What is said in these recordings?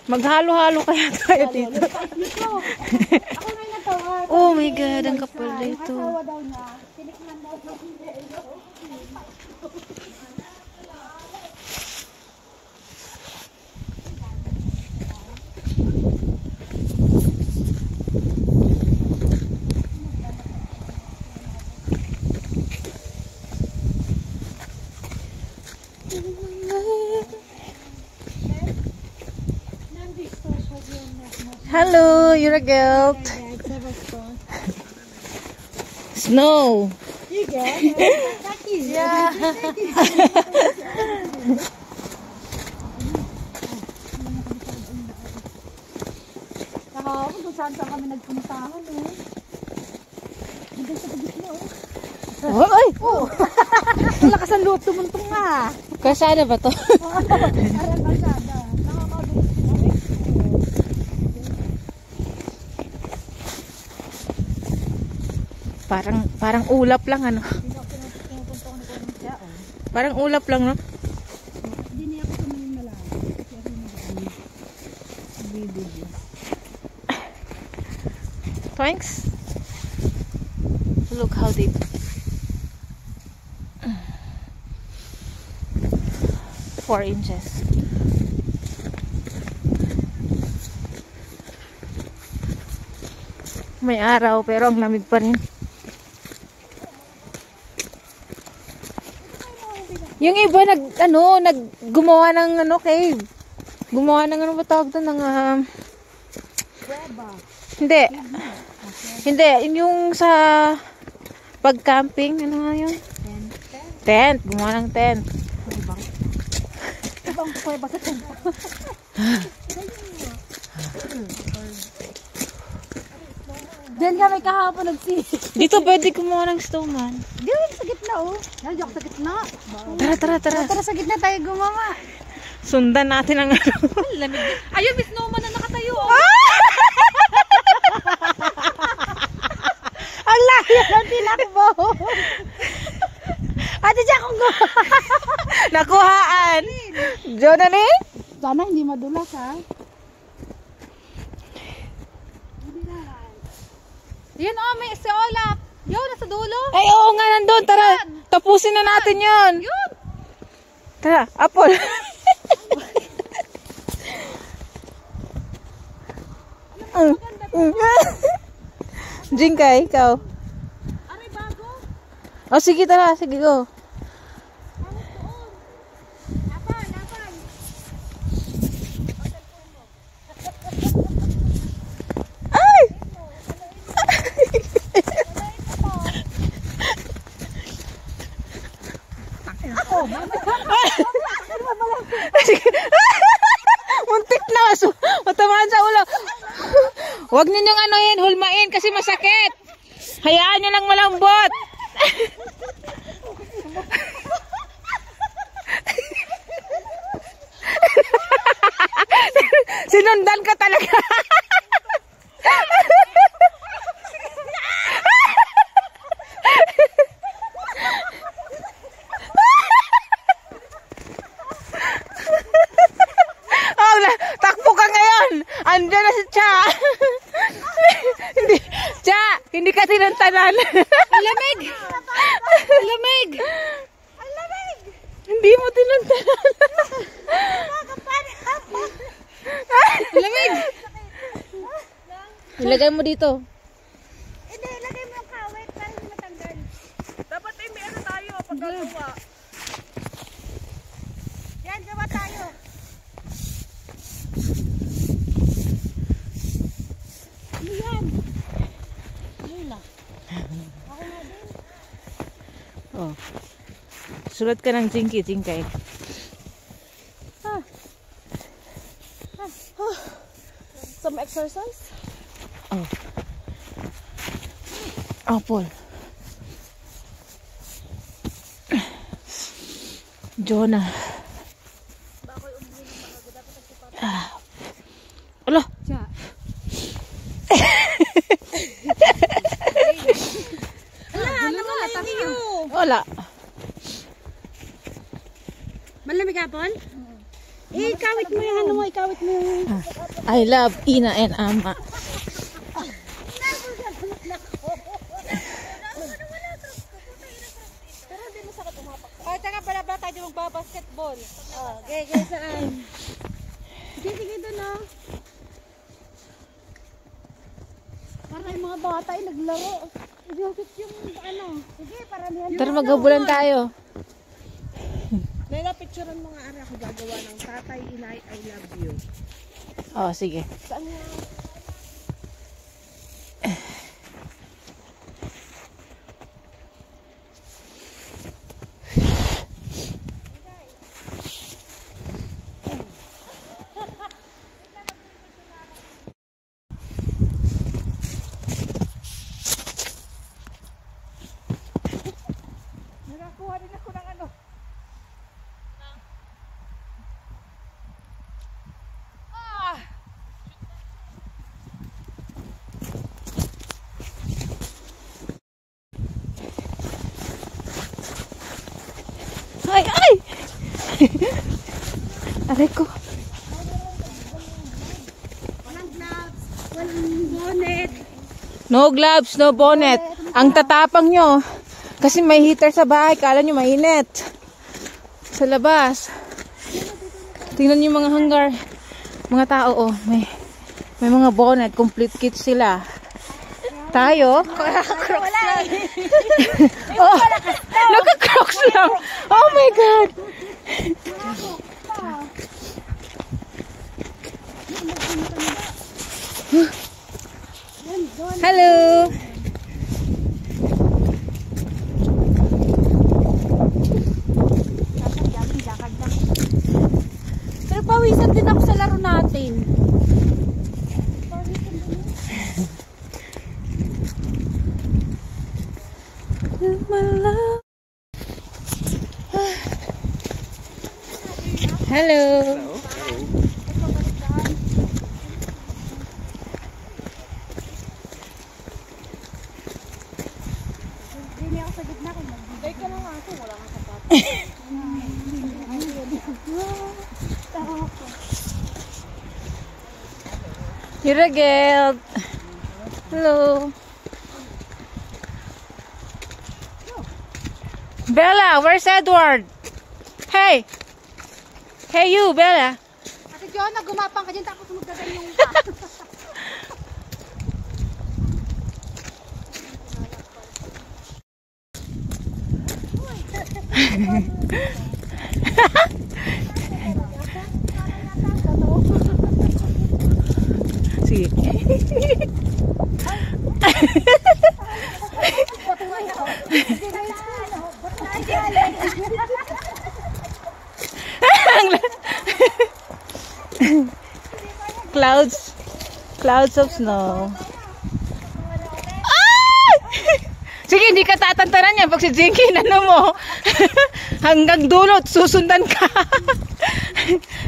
Maghalo-halo kaya tayo dito. Ako may natawa. Oh my God, ang kapal dito. Natawa daw niya. Tinikman daw daw niya. Hello, you're a girl. Snow. You get Yeah. Kahapon kung saan kami nagpuntahan eh. Hindi sa gitna oh. Ay! Ang lakas ang loob tumuntong nga. Kasada ba to? Aral kalsada. Nakakabilis kami. Parang ulap lang ano. Hindi ako pinupunta ko na kung siya oh. Parang ulap lang no. Hindi niya ako tumingin malayo. Kasi ako nag-video. Thanks. Look how deep. 4 inches. May araw pero ang lamig pa rin. Yung iba gumawa ng cave. Gumawa ng ba tawag doon ng Hindi. Hindi, yung sa pag-camping, ano nga yun? Tent. Gumawa ng tent. Ibang kuweba sa tent. Diyan kami kahapon nagsisi. Dito pwede gumawa ng snowman. Diyan sa gitna oh. Nandiyan sa gitna. Tara. Tara sa gitna tayo gumawa. Sundan natin ang ano. Lamig. Ayun, may snowman na nakatayo oh. Ang layo ng tinakbo. Ate dyan kung Nakuhaan. Jonani? sana hindi madulas ha. Yan oh, may si Olap. Yun, nasa dulo. Ay, oo nga, nandun. Tara, tapusin na natin yun. Yun. Tara, Apple. Jingkay, ikaw. Aray bago. O, sige, tara. Sige, go. Lapan. Ay! Ako, Muntik na. Matamaan sa ulo. Huwag ninyong hulmain kasi masakit. Hayaan nyo lang malambot. Sinundan ka talaga. Oh, takbo ka ngayon. Andiyan na si Cha. Hindi ka tinantanan. lamig. Lamig. Hindi mo tinantanan. Lamig. Ilagay mo dito. Hindi, ilagay mo yung kawit para hindi matanggal. Dapat may ano tayo pagkagawa. Yan, gawa tayo. Ano yan? Lula. Ako na din. Oh. Sulat ka ng jingkay. Some exercise? Oh. Oh, Paul. Jonah. Ala. Cha. basketball? Ikawit mo yung ano mo, ikawit mo yung... I love Ina and Ama. Oh, tsaka pala ba tayo magbabasketball? Oh, okay, saan? Sige, doon oh. Para yung mga bata ay naglaro. Ibigit yung ano. Sige, para niyan. Tara, maghabulan tayo. Lela, picturean mo nga ara ako gagawa ng tatay, inay, I love you. Oh, sige. Saan nga? Nakakuha din ako ng ano. Ay, ay! Aray ko. Walang gloves, walang bonnet. No gloves, no bonnet. Ang tatapang nyo. Kasi may heater sa bahay. Kala nyo mainit. Sa labas. Tingnan nyo mga hanggar. Mga tao, oh. May mga bonnet. Complete kit sila. Tayo? Crocs lang. Oh, naka-crocs lang. Oh my God. Hello. Pero pawisan din ako sa laro natin. My love. Hello. Hindi ako sa gitna ko. Magbigay ka lang ako. Wala kang sapatos. You're a girl. Hello. Bella, where's Edward? Hey. Hey you, Bella. Ate Jonah, gumapang ka dyan tapos magdadanyong ka. Sige. Clouds of snow. Ay! Sige, hindi ka tatantanan yan pag si Jinky ano mo. Hanggang dulo, susundan ka.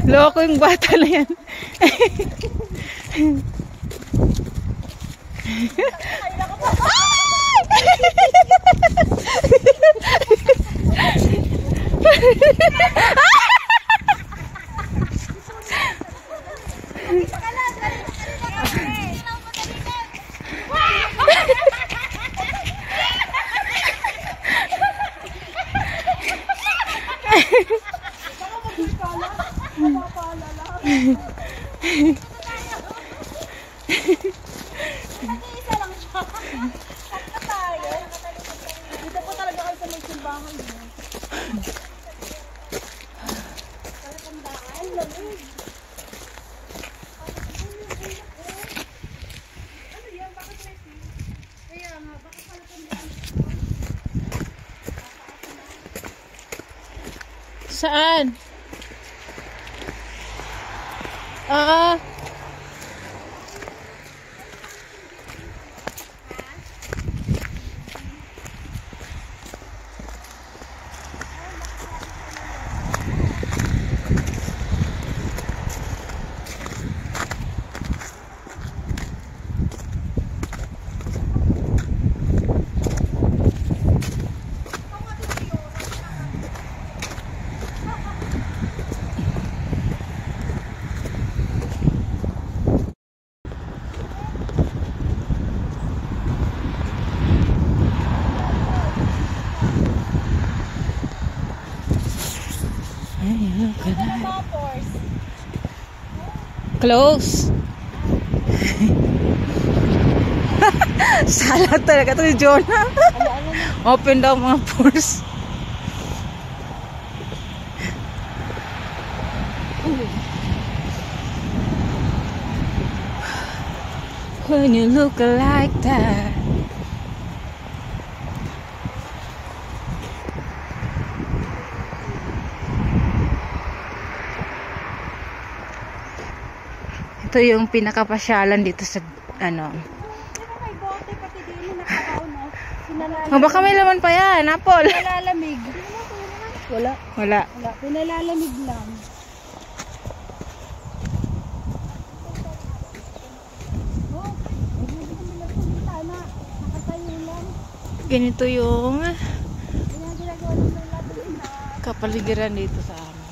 Loko yung bata na yan. Nag-iisa lang siya. Sakta tayo. Dito po talaga kayo sa may simbahan. Ang lamig. Ano yan? Bakit racing? Kaya nga, bakit pala tandaan? Saan? Ah. Close. Salat talaga ito ni Jonah. Open daw mga pores. When you look like that. Ito yung pinakapasyalan dito sa ano. May bote pati din nakakaon no. Pinalalamig. Oh, baka may laman pa yan, Apple. Pinalalamig. Wala. Wala. Wala. Pinalalamig lang. Ganito yung kapaligiran dito sa amin.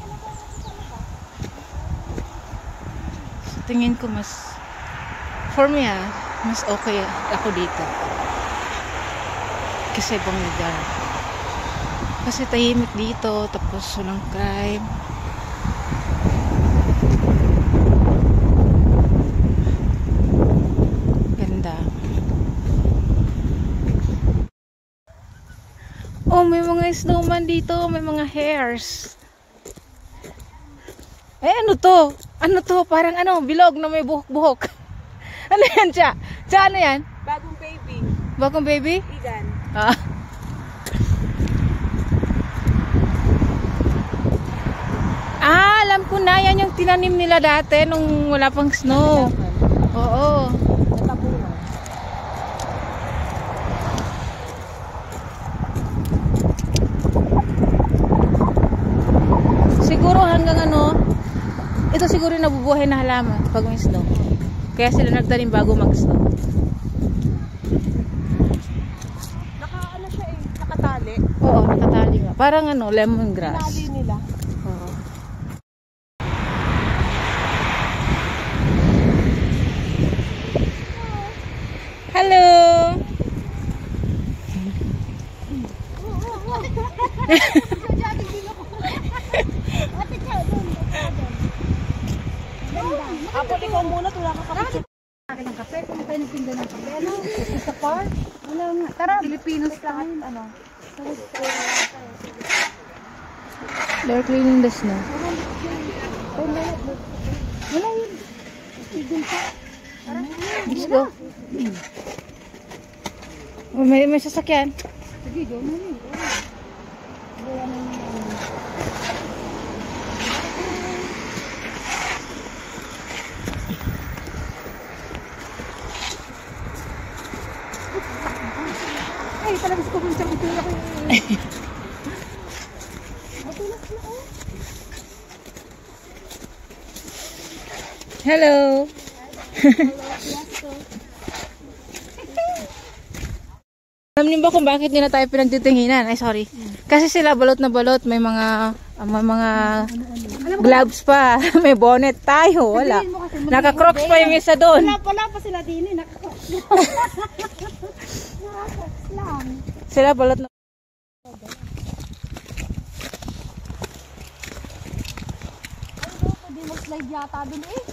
So, tingin ko mas for me mas okay ako dito kasi ibang lugar. Kasi tahimik dito, tapos walang crime. Ganda. Oh, may mga snowman dito, may mga hairs. Eh, ano to? Ano to? Parang ano, bilog na may buhok-buhok. Ano yan, Cha? Cha, ano yan? Bagong baby. Bagong baby? Igan. Ah. Ah, alam ko na. Yan yung tinanim nila dati nung wala pang snow. Oo. Natapunan. Siguro hanggang ano, ito siguro yung nabubuhay na halaman pag may snow. Kaya sila nagtanim bago mag-snow. Naka-ano siya eh. Nakatali. Oo, nakatali nga. Parang ano, lemongrass. Tali nila. Oo. Hello! Apo, ikaw muna. Wala ka kape. Akin ng kape. Kung tayo nagpinda ng kape. Ano? Sa park? Wala nga. Tara. Filipino style. Ano? They're cleaning the snow. Wala yun. Let's go. Oh, may sasakyan. Sige, gawin na yun. Ay, talaga sa kumunta ko ito ako eh. Matulas na oh. Hello! Alam niyo ba kung bakit nila tayo pinagtitinginan? Ay, sorry. Kasi sila balot na balot. May mga gloves pa. May bonnet tayo. Wala. Naka-crocs pa yung isa doon. Wala pa sila din eh. Naka-crocs lang. Sila balot na. Pwede mag-slide yata dun eh.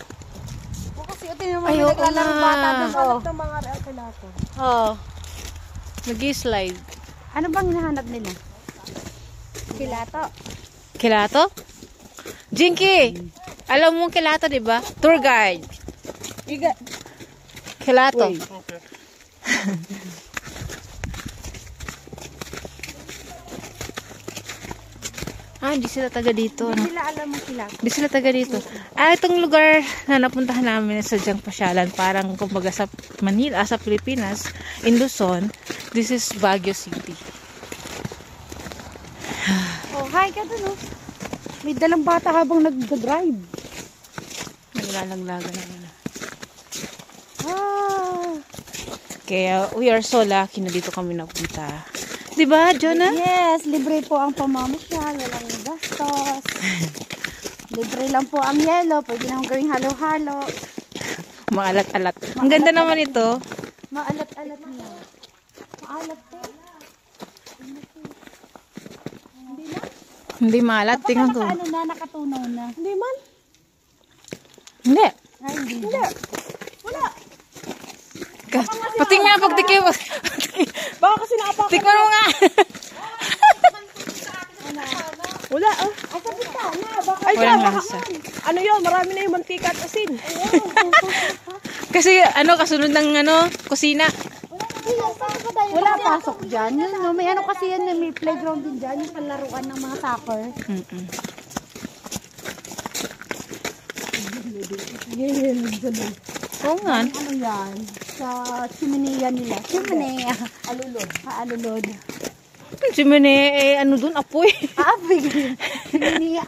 O kasi ito yung mga Ayoko naglalaro na. bata dun. Hanap ng mga reakalato. Oo. Nag-slide. Ano bang hinahanap nila? Kilato. Kilato? Jinky! Alam mo Kilato, di ba? Tour guide. Kilato. Ah, di sila taga dito. Hindi No? nila alam mo kilato. Di sila taga dito. Ah, itong lugar na napuntahan namin sa sadyang pasyalan, parang kumbaga sa Manila, sa Pilipinas, in Luzon, this is Baguio City. Oh, hi ka dun oh. May dalang bata habang nag-drive. Naglalaglaga na yun. Ah. Kaya we are so lucky na dito kami napunta. Diba, Jonah? Yes, libre po ang pamamasyal, walang gastos. Libre lang po ang yelo, pwede nang gawing halo-halo. Maalat-alat. Ang ganda naman ito. Maalat-alat niya. Maalat po. Hindi maalat. Tingnan ko. Ano na, nakatunaw na. Hindi man. Hindi. Ay, hindi. Wala. Pati nga, pagtikim. Baka kasi nakapakan. Tikman mo nga. Wala, oh. Ay, sa bitana. Ay, Walang baka. lasa. Ano yun? Marami na yung mantika at asin. Kasi ano, kasunod ng kusina. Wala pasok dyan. Yun, no? May ano kasi yan, may playground din dyan. Yung palaruan ng mga soccer. Oo nga. Ano yan? Sa chimenea nila. Chimenea. Alulod. Alulod. Chimene, ano dun, apoy. Apoy. Chimenea,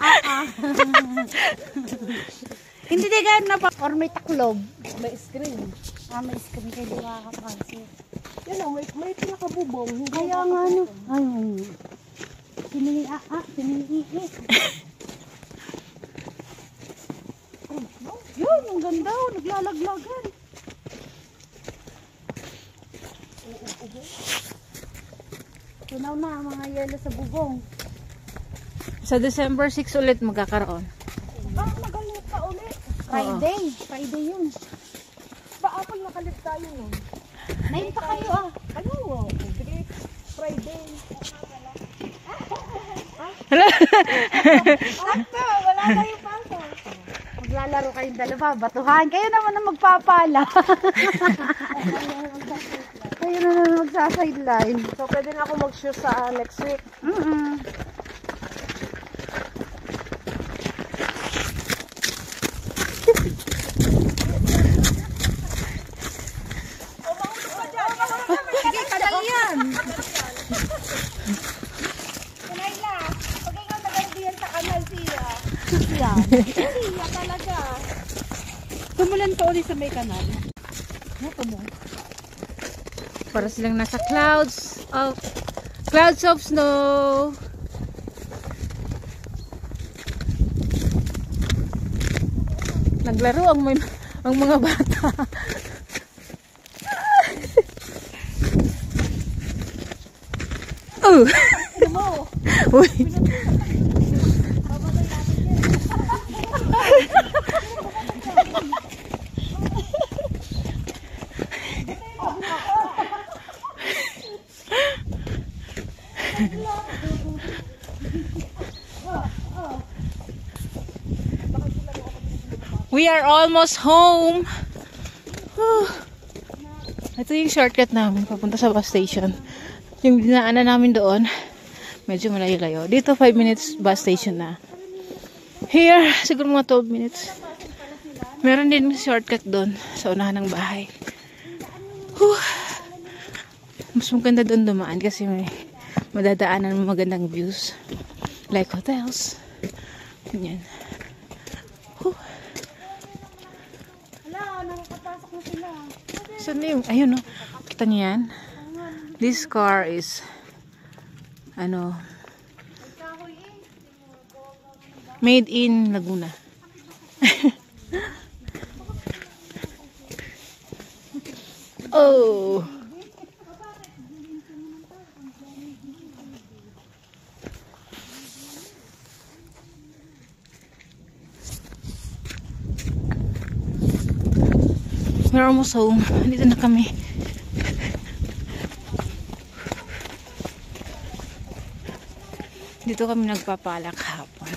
Hindi di ganun na pa. Or may taklob. May screen. May screen kayo di makakapansin. Yan o, may pinakabubong. Kaya nga ano. Ay, chimenea, chimenea. Yun, ang ganda o. Naglalaglagan. Tunaw na ang mga yelo sa bubong. Sa December 6 ulit magkakaroon. Magalit pa ulit. Friday. Friday yun. Paapal nakalit tayo nun. Nain pa kayo Ano? Friday. Sakto, wala kayo pasok. Maglalaro kayong dalawa, batuhan. Kayo naman ang magpapala. Kayo naman ang magsa-sideline. So, pwede na ako mag-shoot sa next week. Sige, kadal yan. Kanayla, pag ikaw nag-ardiyan sa kanal siya. Siya talaga. Tumulan pa ulit sa may kanal. Para silang nasa clouds of snow. Naglaro ang mga bata. Uy. We are almost home. Ito yung shortcut namin papunta sa bus station. Yung dinaanan namin doon, medyo malayo-layo. Dito 5 minutes bus station na. Here, siguro mga 12 minutes. Meron din shortcut doon sa unahan ng bahay. Mas maganda doon dumaan kasi may madadaanan ng magandang views. Like hotels. Ganyan. Nakakapasok na sila. Saan na yung, ayun o, kita niyo yan? This car is, made in Laguna. Oh! We're almost home. Dito na kami. Dito kami nagpapalak hapon.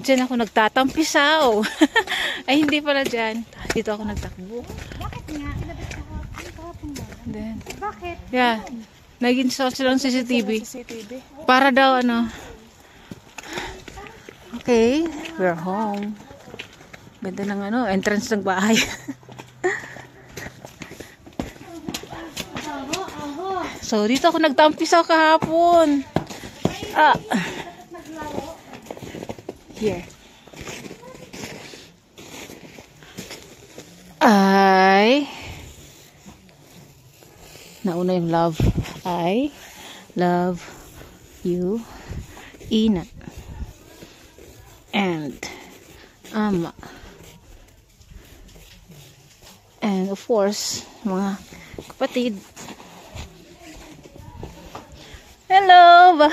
Diyan ako nagtatampisaw. Ay, hindi pala dyan. Dito ako nagtakbo. Bakit nga? Ilabas na kahapon ba? Then, Bakit? yeah. Nag-install silang CCTV. Para daw Okay, we're home. Ganda ng entrance ng bahay. So, dito ako nagtampisaw kahapon. Here. Nauna yung love. I love you, Ina. And Ama. And of course, mga kapatid. Hello!